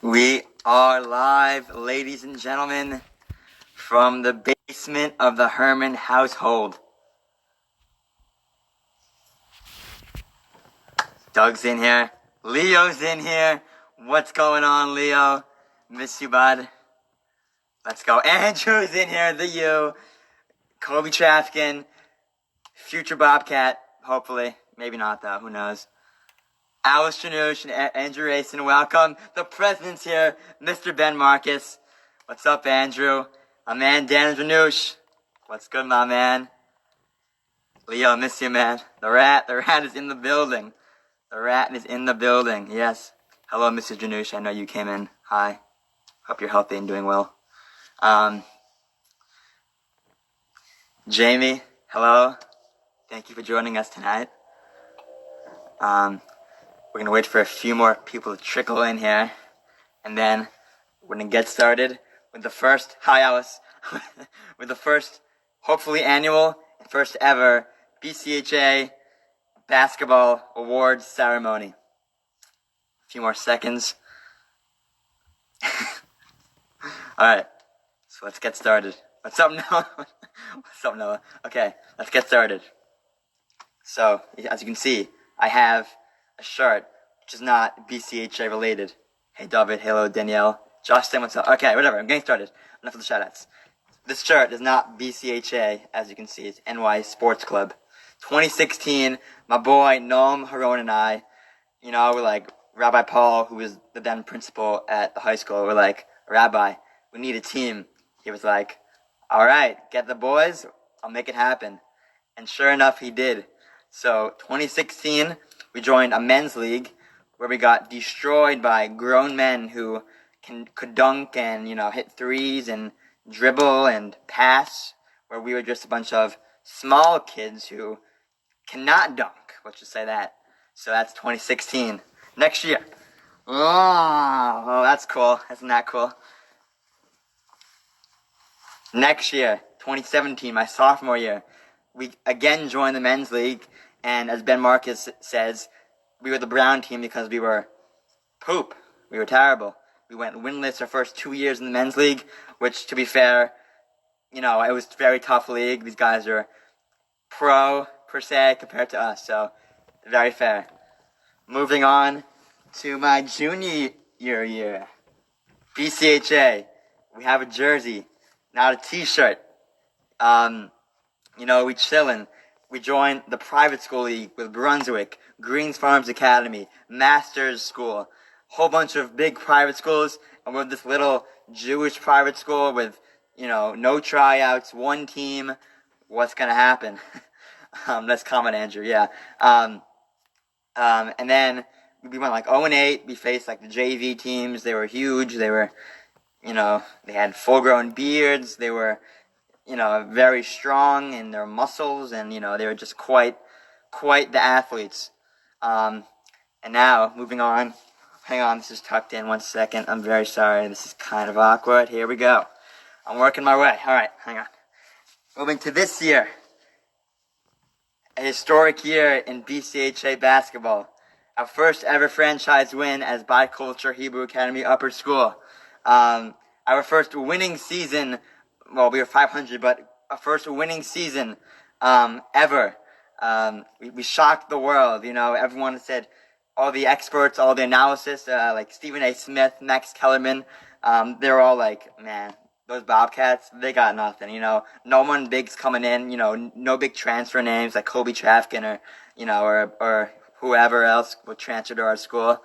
We are live, ladies and gentlemen, from the basement of the Herman household. Doug's in here. Leo's in here. What's going on, Leo? Miss you, bud. Let's go. Andrew's in here, the U. Kobe Trafkin. Future Bobcat, hopefully. Maybe not, though. Who knows? Alice Janush and Andrew Racing, welcome. The president's here, Mr. Ben Marcus. What's up, Andrew? My man, Dan Janush. What's good, my man? Leo, miss you, man. The rat is in the building. The rat is in the building, yes. Hello, Mr. Janush, I know you came in. Hi. Hope you're healthy and doing well. Jamie, hello. Thank you for joining us tonight. We're going to wait for a few more people to trickle in here. And then we're going to get started with the first, hi Alice, with the first, hopefully annual and first ever BCHA basketball awards ceremony. A few more seconds. Alright, so let's get started. What's up, Noah? What's up, Noah? Okay, let's get started. So, as you can see, I have a shirt which is not BCHA related. Hey David, hello Danielle, Justin, what's up? Okay, whatever, I'm getting started. Enough of the shoutouts. This shirt is not BCHA, as you can see, it's NY Sports Club. 2016, my boy Noam Haron and I, we're like, Rabbi Paul, who was the then principal at the high school, we're like, Rabbi, we need a team. He was like, alright, get the boys, I'll make it happen. And sure enough, he did. So, 2016, we joined a men's league where we got destroyed by grown men who could dunk and, hit threes and dribble and pass, where we were just a bunch of small kids who cannot dunk. Let's just say that. So that's 2016. Next year. Oh, that's cool. Isn't that cool? Next year, 2017, my sophomore year, we again joined the men's league, and as Ben Marcus says, we were the brown team because we were poop. We were terrible. We went winless our first 2 years in the men's league, which, to be fair, it was a very tough league. These guys are pro, per se, compared to us, so very fair. Moving on to my junior year. BCHA. We have a jersey, not a t-shirt. We chillin'. We joined the private school league with Brunswick, Greens Farms Academy, Masters School, whole bunch of big private schools, and we're this little Jewish private school with, no tryouts, one team. What's gonna happen? That's comment, Andrew, yeah. And then we went like 0-8. We faced like the JV teams. They were huge. They were, they had full-grown beards. They were, very strong in their muscles, and, they were just quite the athletes. And now, moving on. Hang on, this is tucked in 1 second. I'm very sorry. This is kind of awkward. Here we go. I'm working my way. All right, hang on. Moving to this year. A historic year in BCHA basketball. Our first ever franchise win as Biculture Hebrew Academy Upper School. Our first winning season, well, we were 500, but our first winning season ever. We shocked the world, everyone said, all the experts, all the analysis, like Stephen A. Smith, Max Kellerman, they were all like, man, those Bobcats, they got nothing, no one big's coming in, no big transfer names like Kobe Trafkin or whoever else would transfer to our school.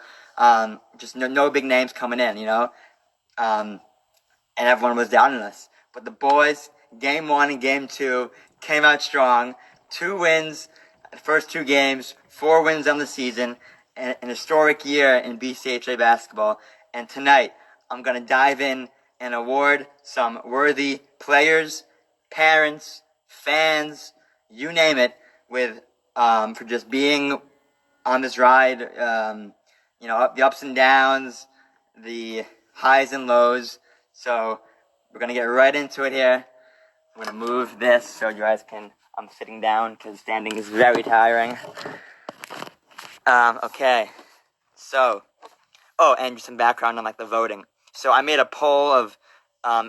Just no big names coming in, and everyone was doubting us. But the boys, game 1 and game 2, came out strong. 2 wins, the first 2 games, 4 wins on the season, an historic year in BCHA basketball. And tonight, I'm going to dive in and award some worthy players, parents, fans, you name it, for just being on this ride, the ups and downs, the highs and lows. So we're going to get right into it here. I'm going to move this so you guys I'm sitting down because standing is very tiring. Okay. So, Oh, and just some background on like the voting. So I made a poll of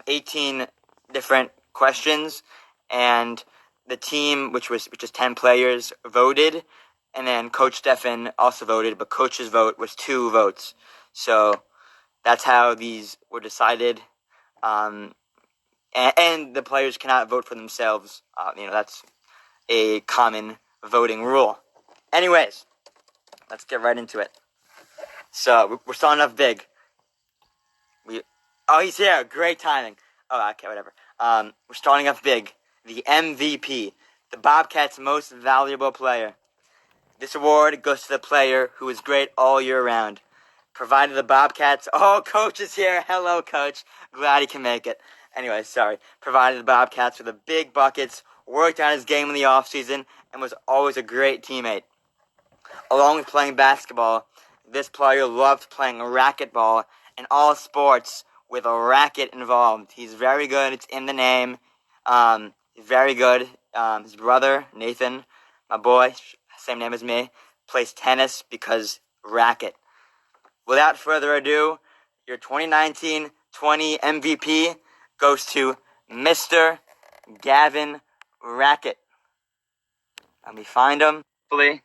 18 different questions, and the team, which is 10 players, voted, and then Coach Stefan also voted, but Coach's vote was 2 votes. So that's how these were decided. And the players cannot vote for themselves. That's a common voting rule. Anyways, let's get right into it. So we're starting off big. He's here. Great timing. Oh, okay, whatever. We're starting off big. The MVP, the Bobcats' most valuable player. This award goes to the player who is great all year round. Provided the Bobcats... Oh, Coach is here. Hello, Coach. Glad he can make it. Anyway, sorry. Provided the Bobcats with the big buckets, worked on his game in the offseason, and was always a great teammate. Along with playing basketball, this player loved playing racquetball and all sports with a racket involved. He's very good. It's in the name. He's very good. His brother, Nathan, my boy, same name as me, plays tennis because racket. Without further ado, your 2019-20 MVP goes to Mr. Gavin Racket. Let me find him. Hopefully.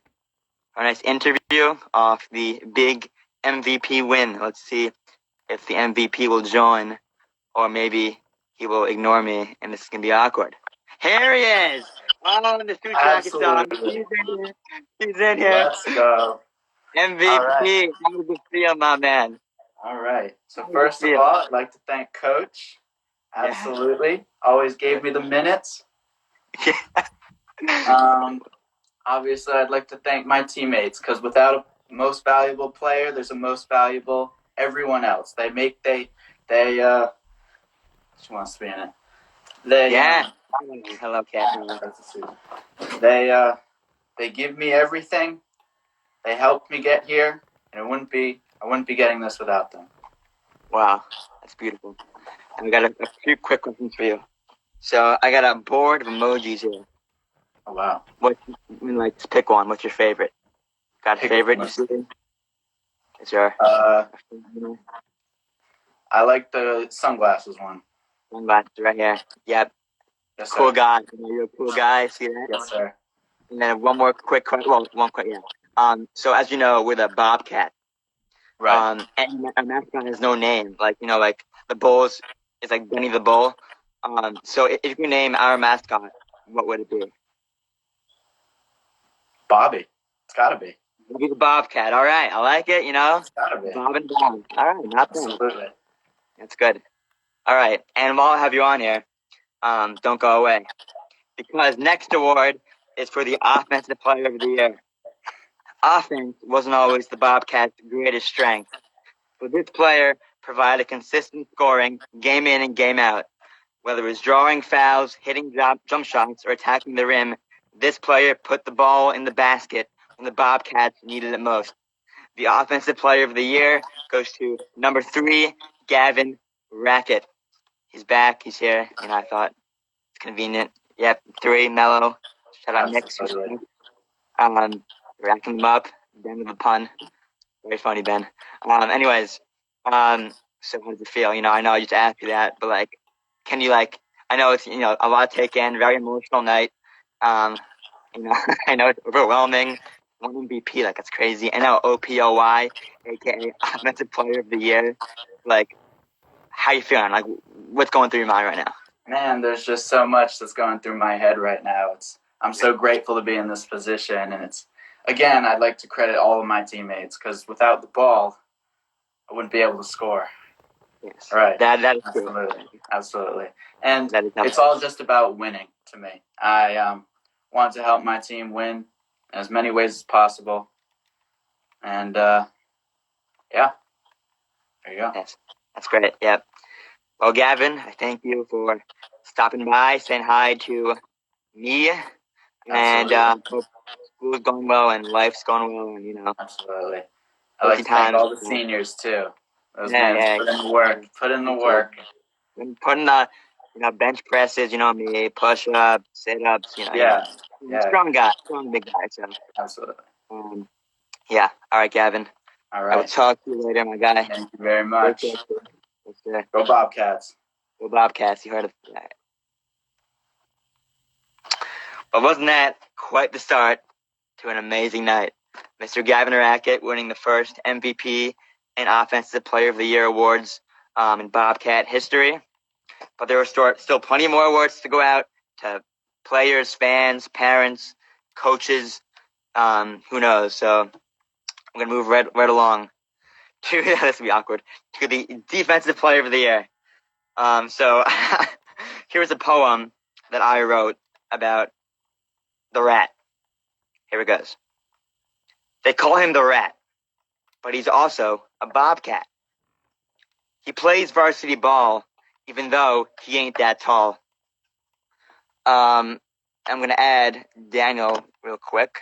A nice interview of the big MVP win. Let's see if the MVP will join, or maybe he will ignore me, and this is gonna be awkward. Here he is! Oh, the suit jacket song. He's in here. He's in here. Let's go. MVP. All right. How does it feel, my man? All right. So first of all, I'd like to thank Coach. Absolutely. Yeah. Always gave me the minutes. Obviously, I'd like to thank my teammates, because without a most valuable player, there's a most valuable everyone else. She wants to be in it. Hello, Catherine. They give me everything. They helped me get here, and I wouldn't be getting this without them. Wow, that's beautiful. And we got a few quick questions for you. So I got a board of emojis here. Oh, wow. Just pick one. What's your favorite? Got a favorite you see? Is there? I like the sunglasses one. Sunglasses right here. Yep. Yes, cool sir. Guy. You're a cool guy. See that? Yes, sir. And then one more quick question. Well, one quick, yeah. So as you know, we're the Bobcat. Right. And our mascot has no name. Like the Bulls is like Benny the Bull. So if you name our mascot, what would it be? Bobby. It's gotta be. Maybe the Bobcat. All right, I like it. It's gotta be. Bob and Bob. All right, not bad. Absolutely. That's good. All right, and while I have you on here, don't go away, because next award is for the Offensive Player of the Year. Offense wasn't always the Bobcats' greatest strength, but this player provided consistent scoring game in and game out. Whether it was drawing fouls, hitting jump shots, or attacking the rim, this player put the ball in the basket when the Bobcats needed it most. The Offensive Player of the Year goes to number 3, Gavin Racket. He's back. He's here. I thought it's convenient. Yep, 3, Mellow. Shout out Nick. Racking them up. Ben with the pun. Very funny, Ben. Anyways, so how does it feel? I know I just asked you that, but can you I know it's a lot to take in, very emotional night. I know it's overwhelming. One MVP, that's crazy. I know OPOY, aka Offensive Player of the Year. How you feeling? What's going through your mind right now? Man, there's just so much that's going through my head right now. I'm so grateful to be in this position, and again, I'd like to credit all of my teammates, because without the ball, I wouldn't be able to score. Yes. Right. That is absolutely, true. Absolutely. And it's all just about winning to me. I want to help my team win in as many ways as possible. And yeah, there you go. Yes, that's great. Yep. Well, Gavin, I thank you for stopping by, saying hi to me, and hope school's going well and life's going well, and Absolutely. I like to thank all the seniors too. Those men put in the work. Put in the work. Putting the bench presses, me, push-ups, sit-ups, Yeah. Strong guy, strong big guy. So absolutely. Yeah. All right, Gavin. All I will right. talk to you later, my guy. Thank you very much. Yes, sir. Go Bobcats. Go Bobcats. You heard of that. But wasn't that quite the start to an amazing night? Mr. Gavin Rackett winning the first MVP and Offensive Player of the Year awards in Bobcat history. But there were still plenty more awards to go out to players, fans, parents, coaches, who knows. So I'm going to move right along to, this will be awkward, to the Defensive Player of the Year. So here's a poem that I wrote about the rat. Here it goes. They call him the rat, but he's also a bobcat. He plays varsity ball, even though he ain't that tall. I'm going to add Daniel real quick.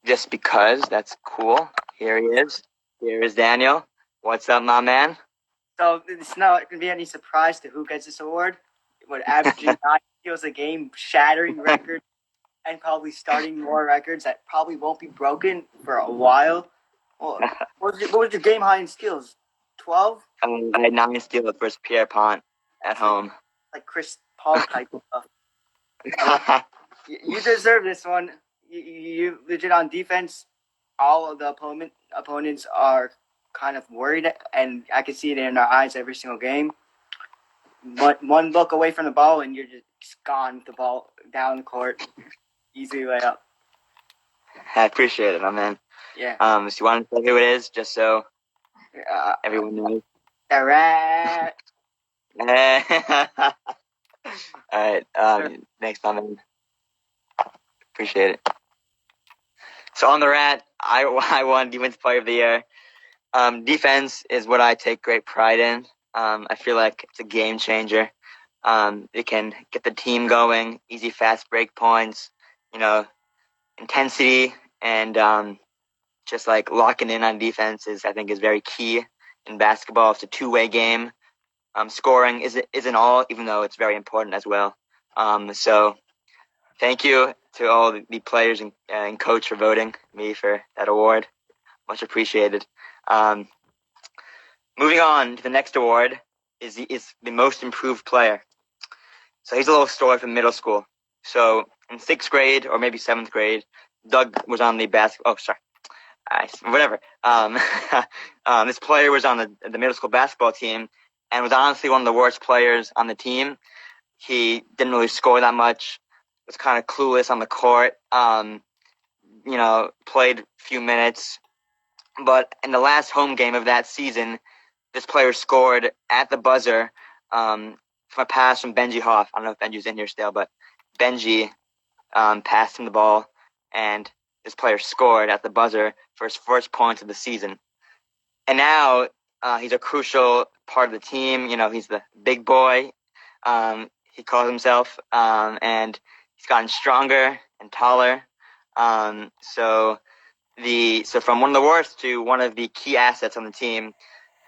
Just because that's cool. Here he is. Here is Daniel. What's up, my man? So it's not going to be any surprise to who gets this award. Averaging 9 steals a game, shattering records, and probably starting more records that probably won't be broken for a while. Well, what was your game high in steals? 12? I had 9 steals versus Pierre Pont at home. Like Chris Paul type stuff. You deserve this one. You legit on defense. All of the opponents are kind of worried, and I can see it in our eyes every single game. But one look away from the ball, and you're just gone with the ball down the court. Easy layup. I appreciate it, my man. Yeah. So you want to say who it is, just so everyone knows? The rat. All right. Thanks, my man. Appreciate it. So on the rat, I won Defensive Player of the Year. Defense is what I take great pride in. I feel like it's a game changer. It can get the team going, easy, fast break points, intensity, and just like locking in on defense I think is very key in basketball. It's a two-way game. Scoring isn't all, even though it's very important as well. So thank you to all the players and coach for voting me for that award. Much appreciated. Moving on to the next award is the most improved player. So here's a little story from middle school. So in 6th grade or maybe 7th grade, Doug was on the basketball. Oh, sorry. Whatever. This player was on the middle school basketball team and was honestly one of the worst players on the team. He didn't really score that much. Was kind of clueless on the court. Played a few minutes. But in the last home game of that season, this player scored at the buzzer from a pass from Benji Hoff. I don't know if Benji's in here still, but Benji passed him the ball, and this player scored at the buzzer for his first points of the season. And now he's a crucial part of the team. He's the big boy, he calls himself, and he's gotten stronger and taller. So from one of the worst to one of the key assets on the team,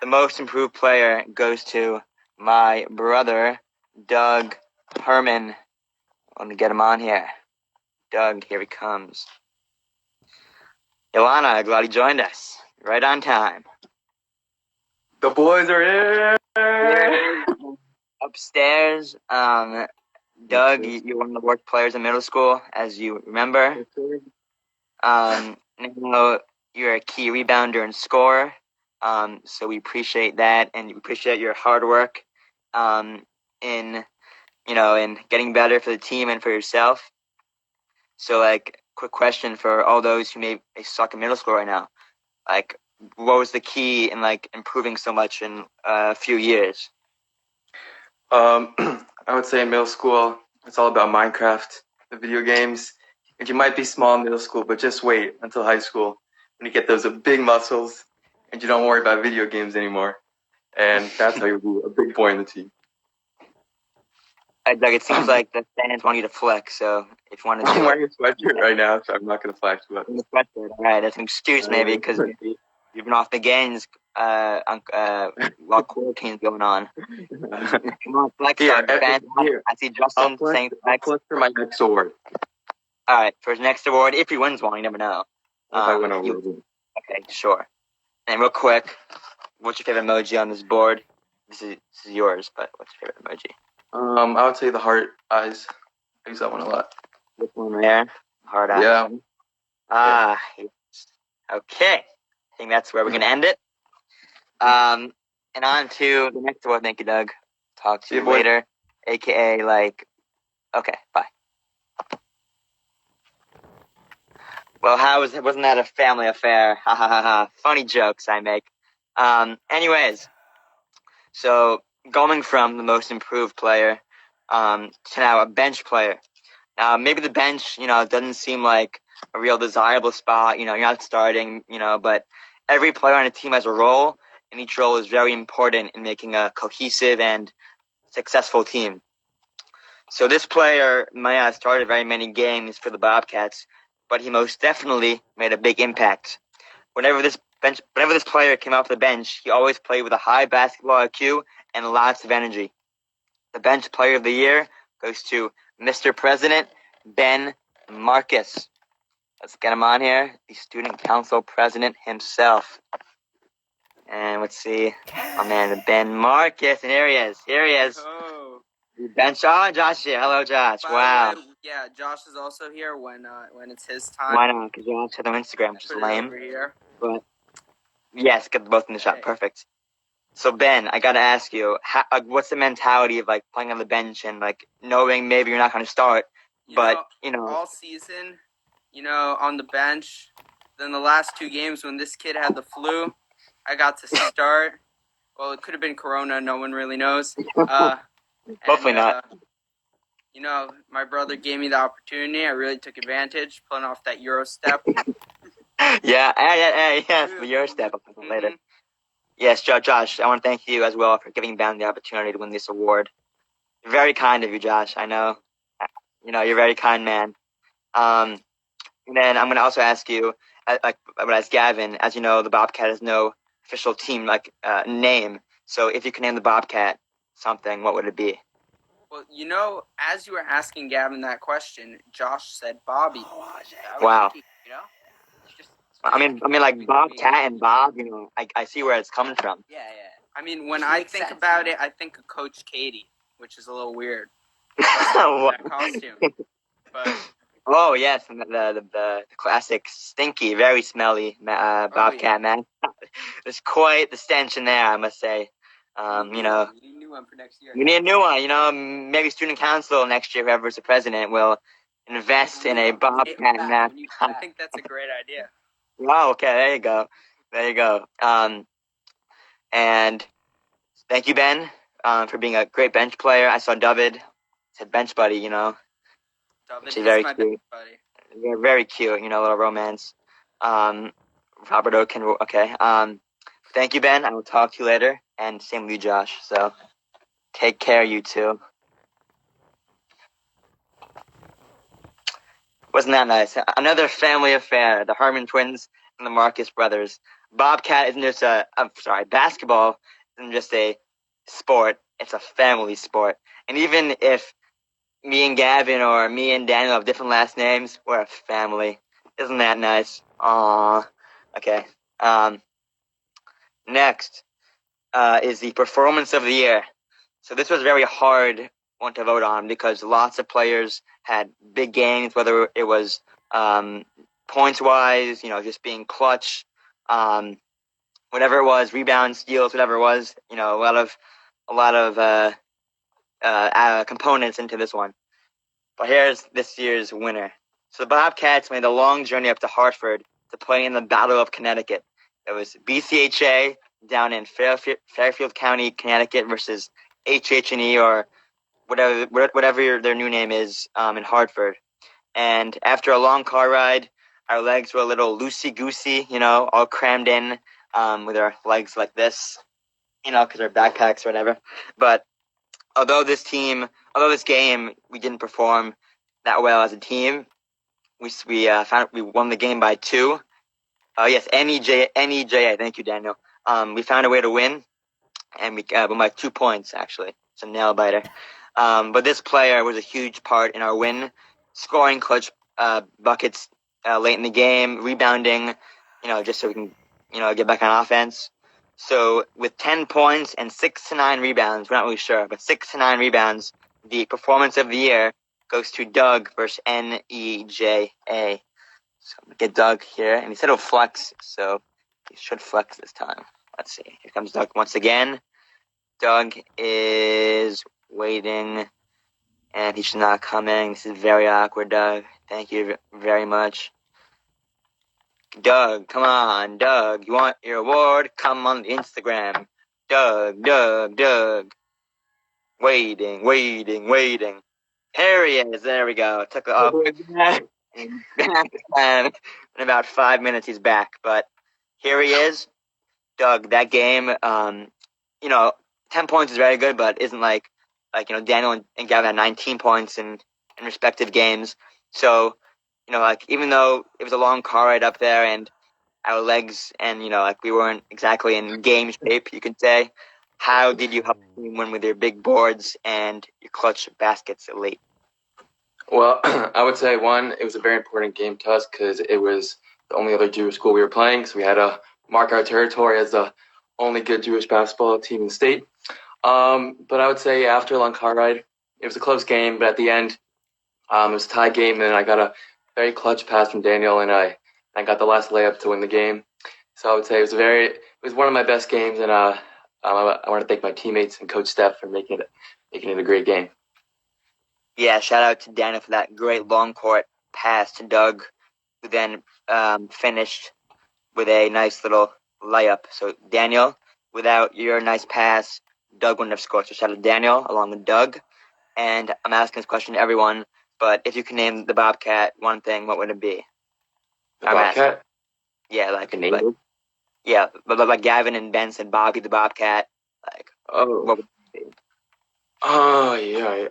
the most improved player goes to my brother, Doug Herman. Let me get him on here. Doug, here he comes. Ilana, glad he joined us. Right on time. The boys are here. Upstairs, Doug, you're one of the worst players in middle school, as you remember. Now you're a key rebounder and scorer. So we appreciate that, and we appreciate your hard work in getting better for the team and for yourself. So, quick question for all those who may suck in middle school right now. What was the key in, improving so much in a few years? I would say in middle school, it's all about Minecraft, the video games. And you might be small in middle school, but just wait until high school when you get those big muscles and you don't worry about video games anymore. And that's how you be a big boy in the team. Doug, it seems like the fans want you to flex, so if you want to do I'm wearing a sweatshirt right now, so I'm not going to flex. But all right, that's an excuse maybe because you've been off the games while quarantine's going on. Come on, flex. Here. I see Justin saying flex. I'll flex for my next award. All right, for his next award, if he wins one, you never know. If I win, I'll You- lose it. Okay, sure. And real quick, what's your favorite emoji on this board? This is yours, but what's your favorite emoji? I would say the heart eyes. I use that one a lot. This one right here, hard eyes. Yeah. Yes. Okay. I think that's where we're gonna end it. And on to the next one. Thank you, Doug. Talk to See you you, boy. later. AKA like. Okay. Bye. Well, wasn't that a family affair? Ha ha ha ha. Funny jokes I make. Anyways, so going from the most improved player, to now a bench player. Now, maybe the bench, doesn't seem like a real desirable spot. You're not starting, but every player on a team has a role, and each role is very important in making a cohesive and successful team. So this player may not have started very many games for the Bobcats, but he most definitely made a big impact. Whenever this player came off the bench, he always played with a high basketball IQ and lots of energy. The bench player of the year goes to Mr. President Ben Marcus. Let's get him on here. The student council president himself. And let's see. Oh man, Ben Marcus. And here he is. Oh. Bench. Oh, Josh here. Hello, Josh. By wow. the way, yeah, Josh is also here when it's his time. Why not? Because Josh had on Instagram, which is Put it lame. over here. But yes, get both in the shot. Hey. Perfect. So Ben, I gotta ask you, what's the mentality of playing on the bench and knowing maybe you're not gonna start, but all season, on the bench. Then the last 2 games when this kid had the flu, I got to start. Well, it could have been Corona. No one really knows. Hopefully not. My brother gave me the opportunity. I really took advantage, pulling off that Euro step. Yeah, yes, the Euro step later. Yes, Josh, I want to thank you as well for giving Ben the opportunity to win this award. Very kind of you, Josh. I know. You're a very kind man. And then I'm going to also ask you, as Gavin, as you know, the Bobcat has no official team name. So if you could name the Bobcat something, what would it be? Well, as you were asking Gavin that question, Josh said Bobby. Wow. I mean, like Bobcat and Bob. I see where it's coming from. Yeah. I mean, when I think about it, I think of Coach Katie, which is a little weird. That costume. But oh yes, the classic stinky, very smelly Bobcat man. There's quite the stench in there, I must say. we need a new one for next year. We need a new one. Maybe student council next year, whoever's the president, will invest in a Bobcat mask. I think that's a great idea. Wow. Okay. There you go. And thank you, Ben, for being a great bench player. I saw David said bench buddy. David Which is very my cute. bench buddy. They're very cute. Little romance. Roberto can. Okay. Thank you, Ben. I will talk to you later. And same with you, Josh. So take care, you two. Wasn't that nice? Another family affair. The Harmon twins and the Marcus brothers. Bobcat isn't just basketball isn't just a sport. It's a family sport. And even if me and Gavin or me and Daniel have different last names, we're a family. Isn't that nice? Aww. Okay. Next is the performance of the year. So this was a very hard one to vote on because lots of players had big games, whether it was points wise, just being clutch, whatever it was, rebounds, steals, whatever it was, a lot of components into this one. But here's this year's winner. So the Bobcats made a long journey up to Hartford to play in the Battle of Connecticut. It was BCHA down in Fairfield County, Connecticut versus HH&E or whatever their new name is in Hartford. And after a long car ride, our legs were a little loosey-goosey, all crammed in with our legs like this, because our backpacks or whatever. But although this game, we didn't perform that well as a team, we won the game by 2. Yes, NEJA. Thank you, Daniel. We found a way to win, and we won by 2 points, actually. It's a nail biter. But this player was a huge part in our win, scoring clutch buckets late in the game, rebounding, just so we can, get back on offense. So with 10 points and 6 to 9 rebounds, we're not really sure, but 6 to 9 rebounds, the performance of the year goes to Doug versus NEJA. So I'm going to get Doug here, and he said he'll flex, so he should flex this time. Let's see. Here comes Doug once again. Doug is waiting, and he's not coming. This is very awkward, Doug. Thank you very much. Doug, come on, Doug. You want your award? Come on the Instagram. Doug. Waiting. Here he is. There we go. Took it off. And in about 5 minutes, he's back. But here he is. Doug, that game, 10 points is very good, but isn't like Daniel and Gavin had 19 points in respective games. So, even though it was a long car ride up there and our legs and, we weren't exactly in game shape, you could say, how did you help the team win with your big boards and your clutch baskets late? Well, I would say, one, it was a very important game to us because it was the only other Jewish school we were playing, so we had to mark our territory as the only good Jewish basketball team in the state. But I would say after a long car ride, it was a close game, but at the end, it was a tie game, and I got a very clutch pass from Daniel, and I got the last layup to win the game. So I would say it was one of my best games, and I want to thank my teammates and Coach Steph for making it a great game. Yeah, shout out to Daniel for that great long court pass to Doug, who then finished with a nice little layup. So Daniel, without your nice pass, Doug wouldn't have scored. So shout out to Daniel along with Doug. And I'm asking this question to everyone, but if you can name the Bobcat one thing, what would it be? The Bobcat? Yeah, like it? Yeah, but like Gavin and Ben said, Bobby the Bobcat. What would it be? Oh yeah.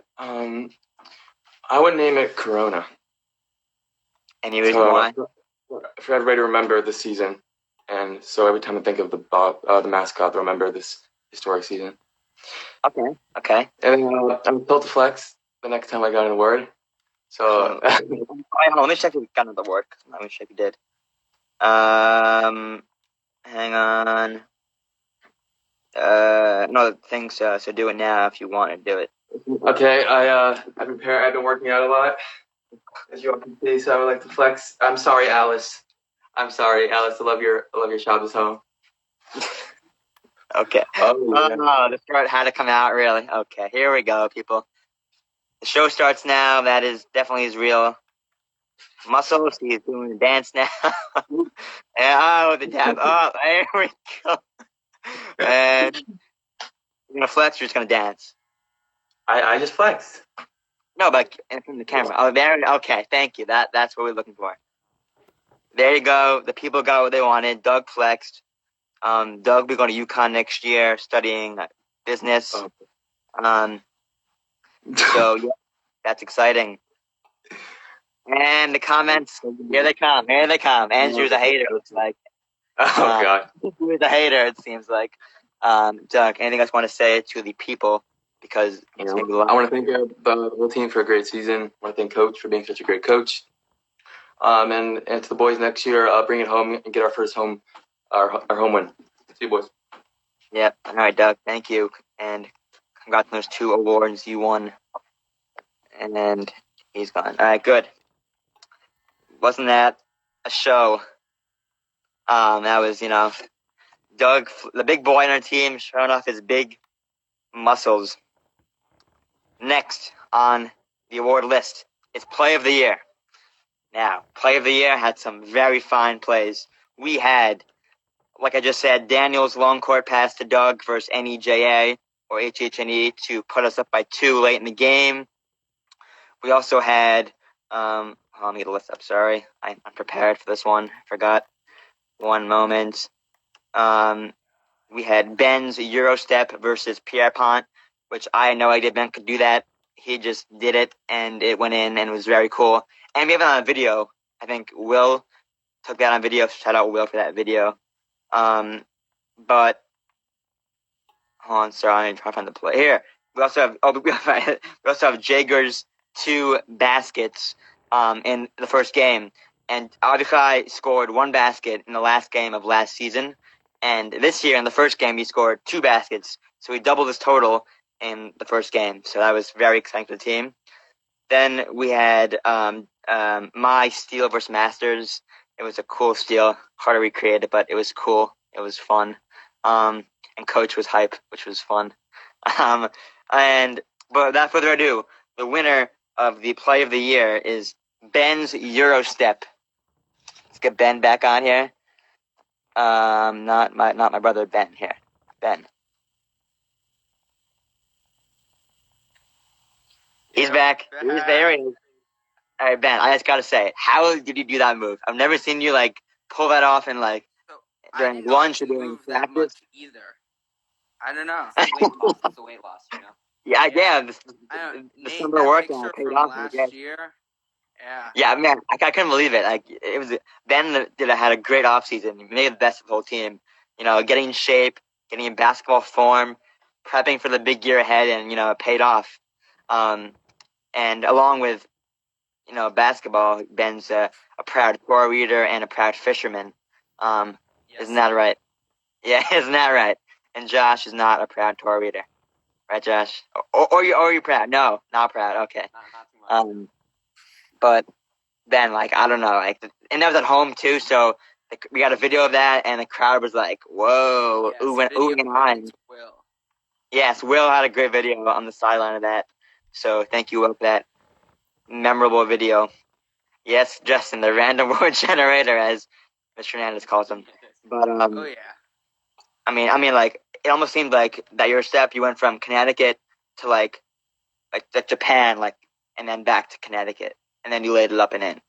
I would name it Corona. Any reason why? For everybody to remember the season, and so every time I think of the mascot, they'll remember this historic season. Okay. And I'm built to flex the next time I got an award. So let me check if we got another word. Let me check if you did. Hang on. No things. So do it now if you want to do it. Okay, I've been working out a lot, as you all can see. So I would like to flex. I'm sorry, Alice. I love your Shabbos home. Okay. Oh, yeah. The start had to come out, really. Okay, here we go, people. The show starts now. That is definitely his real muscles. He's doing the dance now. The dab. Oh, there we go. And you're gonna flex. You're just gonna dance. I just flexed. No, but from the camera. Oh, there. Okay, thank you. That's what we're looking for. There you go. The people got what they wanted. Doug flexed. Doug will be going to UConn next year, studying business. So yeah, that's exciting. And the comments, here they come. Andrew's a hater, looks like. Oh God. Andrew's a hater, it seems like. Doug, anything else you want to say to the people? Because I want to thank the whole team for a great season. I want to thank Coach for being such a great coach. And to the boys next year, bring it home and get our first home win. See you, boys. Yep. All right, Doug. Thank you, and congrats on those 2 awards you won. And he's gone. All right, good. Wasn't that a show? That was, Doug, the big boy on our team, showing off his big muscles. Next on the award list is Play of the Year. Now, Play of the Year had some very fine plays. We had, like I just said, Daniel's long court pass to Doug versus NEJA or HHNE to put us up by 2 late in the game. We also had, let me get the list up, sorry. I'm prepared for this one. Forgot. One moment. We had Ben's Euro step versus Pt.1, which I had no idea Ben could do that. He just did it, and it went in, and it was very cool. And we have it on video. I think Will took that on video. Shout out Will for that video. But hold on, sorry, I'm trying to find the play here. We also have Jager's 2 baskets in the first game. And Avichai scored 1 basket in the last game of last season. And this year, in the first game, he scored 2 baskets. So he doubled his total in the first game. So that was very exciting for the team. Then we had my steal versus Masters. It was a cool steal, hard to recreate it, but it was cool. It was fun. And Coach was hype, which was fun. But without further ado, the winner of the Play of the Year is Ben's Eurostep. Let's get Ben back on here. Not my brother Ben here. Ben. He's back. He's there. He is. All right, Ben. I just gotta say, how did you do that move? I've never seen you like pull that off in like during lunch or during that much practice. either. I don't know. It's a weight loss, you know. Yeah. The Nate, summer that workout picture paid from off. last year. Yeah. Yeah, man, I couldn't believe it. Like it was Ben had a great offseason. He made the best of the whole team. You know, getting in shape, getting in basketball form, prepping for the big year ahead, and it paid off. And along with basketball, Ben's a proud Torah reader and a proud fisherman. Yes. Isn't that right? Yeah, isn't that right? And Josh is not a proud Torah reader, right, Josh? Or you proud? No, not proud. Okay. Not too much. But Ben, like I don't know, like, and that was at home too, so we got a video of that, and the crowd was like, "Whoa, Yes, oohing and eyeing." Will. Yes, Will had a great video on the sideline of that, so thank you, Will, for that memorable video. Yes, Justin, the random word generator, as Mr. Hernandez calls him. But Oh yeah. I mean, like it almost seemed like that your step, you went from Connecticut to like Japan, like, and then back to Connecticut, and then you laid it up and in.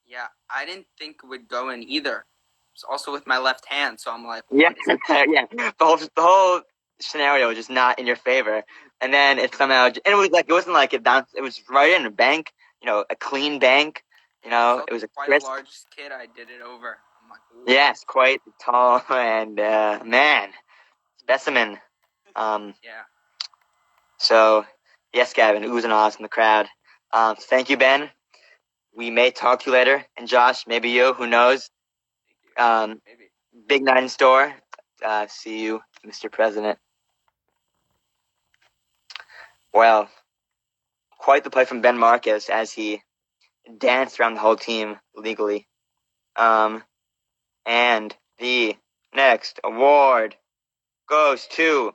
Yeah, I didn't think it would go in either. It's also with my left hand, so I'm like, Yeah, yeah. The whole scenario was just not in your favor, and then it somehow, and it was like it wasn't like it bounced. It was right in a bank, a clean bank. It was a quite crisp. a large kid. I did it over. I'm like, ooh. Yes, quite tall and man, specimen. Yeah. So yes, Gavin, oohs and ahs in the crowd. Thank you, Ben. We may talk to you later, and Josh, maybe you. Who knows? Maybe. Big night in store. See you, Mr. President. Well, quite the play from Ben Marcus as he danced around the whole team legally. And the next award goes to.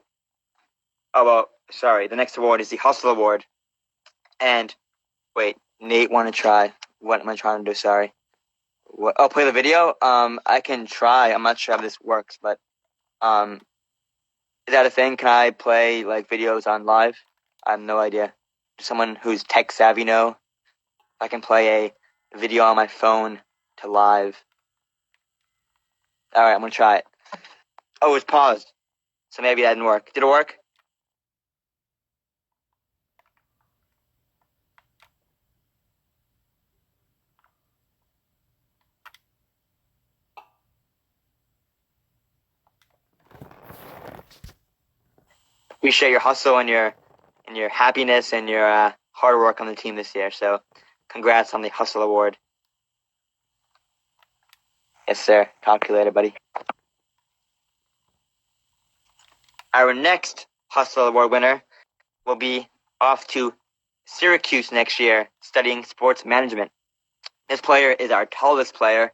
Oh, well, sorry. The next award is the Hustle Award. And wait, Nate, want to try? What am I trying to do? Sorry. What? Oh, play the video. I can try. I'm not sure how this works, but is that a thing? Can I play like videos on live? I have no idea. Does someone who's tech savvy know? I can play a video on my phone to live. All right, I'm gonna try it. Oh, it's paused, so maybe that didn't work. Did it work? Appreciate your hustle and your happiness and your hard work on the team this year. So, congrats on the Hustle Award. Yes, sir. Talk to you later, buddy. Our next Hustle Award winner will be off to Syracuse next year studying sports management. This player is our tallest player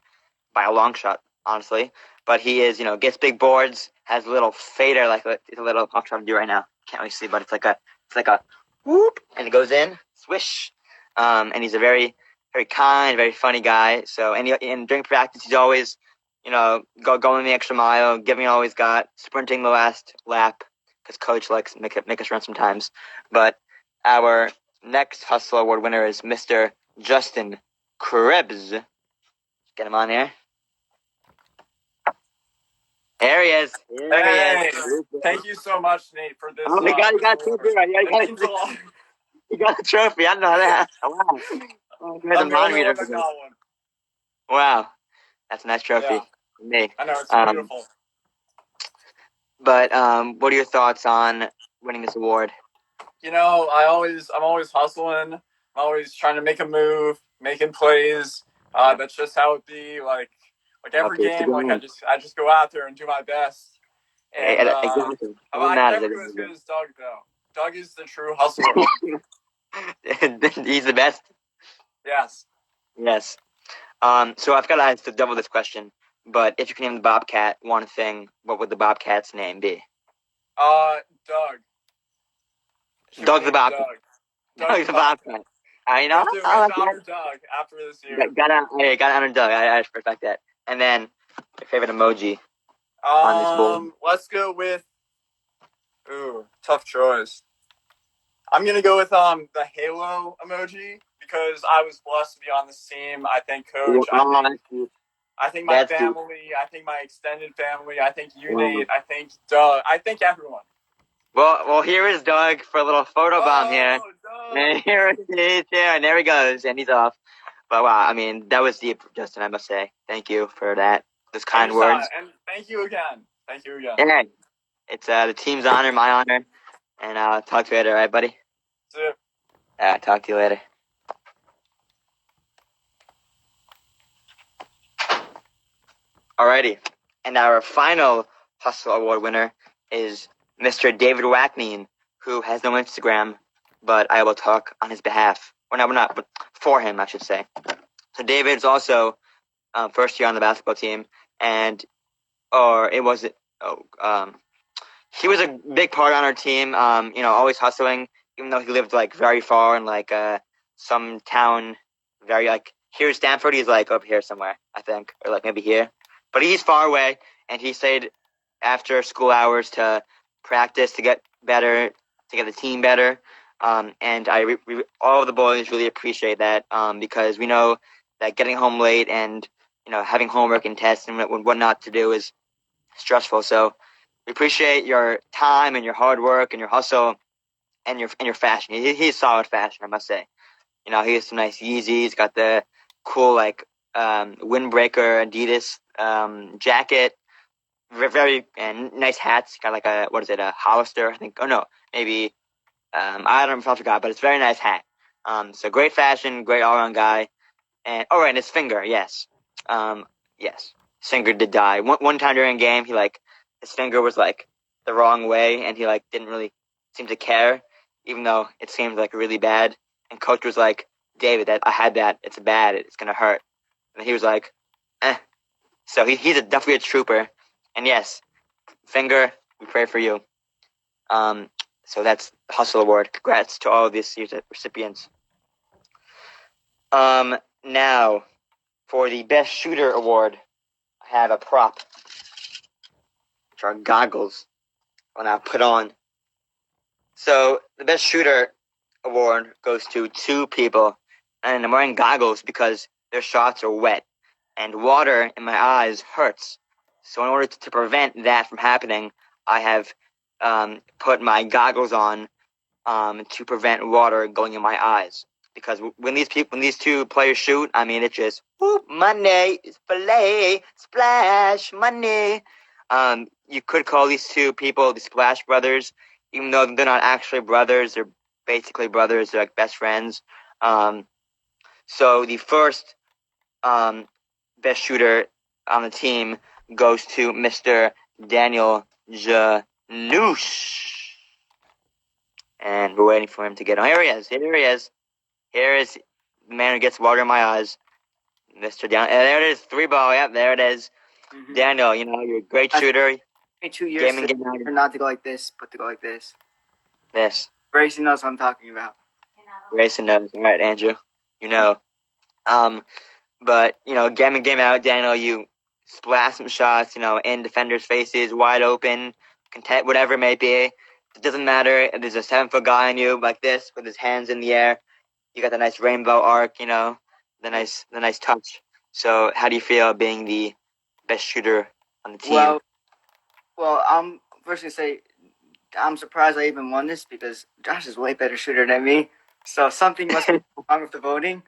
by a long shot, honestly. But he is, gets big boards, has a little fader, like it's a little. I'm trying to do right now. Can't really see, but it's like a whoop, and it goes in, swish. And he's a very, very kind, very funny guy. So, and during practice, he's always, going the extra mile, giving all he's got, sprinting the last lap, because coach likes make us run sometimes. But our next Hustle Award winner is Mr. Justin Krebs. Get him on here. There he is. Hey, thank you so much, Nate, for this. Oh my God, you got a trophy right here. You got a trophy. I didn't know that. Wow. Oh, I'm the only one that got one. Wow. That's a nice trophy. Yeah. For me. I know, it's beautiful. But what are your thoughts on winning this award? I'm always hustling. I'm always trying to make a move, making plays, That's just how it be. Like every Okay, game, like I just go out there and do my best. And exactly. I can never do as good as Doug though. Doug is the true hustler. He's the best. Yes. Yes. So I've got to ask the double this question. But if you can name the Bobcat one thing, what would the Bobcat's name be? Doug. Doug the Bobcat. Doug the Bobcat. You know, We have to honor Doug after this year. Gotta honor Doug. I respect that. And then your favorite emoji on this board. Let's go with. Ooh, tough choice. I'm gonna go with the Halo emoji because I was blessed to be on this team. I think Coach. I think my family. I think my extended family. I think you, Nate. I think Doug. I think everyone. Well, here is Doug for a little photo bomb here. Doug. And here he is, and there he goes, and he's off. But wow, I mean, that was deep, Justin, I must say. Thank you for that. Those kind words. And thank you again. Yeah, it's the team's honor, my honor. And I'll talk to you later, all right, buddy? See you. Talk to you later. Alrighty. And our final Hustle Award winner is Mr. David Wackneen, who has no Instagram, but I will talk on his behalf. Or no, not, but for him, I should say. So David's also first year on the basketball team, and he was a big part on our team. Always hustling, even though he lived like very far in like some town, very like here in Stanford. He's like up here somewhere, I think, or like maybe here, but he's far away, and he stayed after school hours to practice to get better, to get the team better. And all of the boys really appreciate that because we know that getting home late and having homework and tests and what not to do is stressful. So we appreciate your time and your hard work and your hustle and your fashion. He's solid fashion, I must say. He has some nice Yeezys. Got the cool like windbreaker Adidas jacket. Very and nice hats. Got like a Hollister, I think. Oh no, maybe I don't know if I forgot, but it's a very nice hat. So great fashion, great all around guy. And and his finger, yes. Yes. His finger did die. One time during a game, his finger was like the wrong way and he like didn't really seem to care, even though it seemed like really bad. And coach was like, David, I had that, it's bad, it's gonna hurt. And he was like, eh. So he's definitely a trooper. And yes, finger, we pray for you. So that's the Hustle Award. Congrats to all of these year's recipients. Now, for the Best Shooter Award, I have a prop, which are goggles, when I put on. So, the Best Shooter Award goes to two people, and I'm wearing goggles because their shots are wet, and water in my eyes hurts. So, in order to prevent that from happening, I have put my goggles on to prevent water going in my eyes. Because when these two players shoot, I mean, it's just whoop, money, fillet, splash, money. You could call these two people the Splash Brothers, even though they're not actually brothers. They're basically brothers. They're like best friends. So the first best shooter on the team goes to Mr. Daniel Janouche. And we're waiting for him to get on. Here he is. Here is the man who gets water in my eyes, Mr. Daniel. There it is, 3-ball. Yep, there it is. Mm-hmm. Daniel, you're a great shooter. 2 years not to go like this, but to go like this. This. Grayson knows what I'm talking about. Grayson knows. All right, Andrew. But, game in, game out, Daniel, you splash some shots, in defenders' faces, wide open, content, whatever it may be. It doesn't matter if there's a 7-foot guy on you like this with his hands in the air. You got the nice rainbow arc, the nice touch. So how do you feel being the best shooter on the team? Well, I'm first gonna say I'm surprised I even won this because Josh is a way better shooter than me. So something must be wrong with the voting.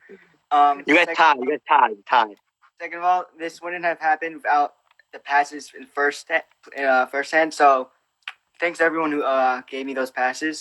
You got tied. Second of all, this wouldn't have happened without the passes in first hand. So thanks to everyone who gave me those passes.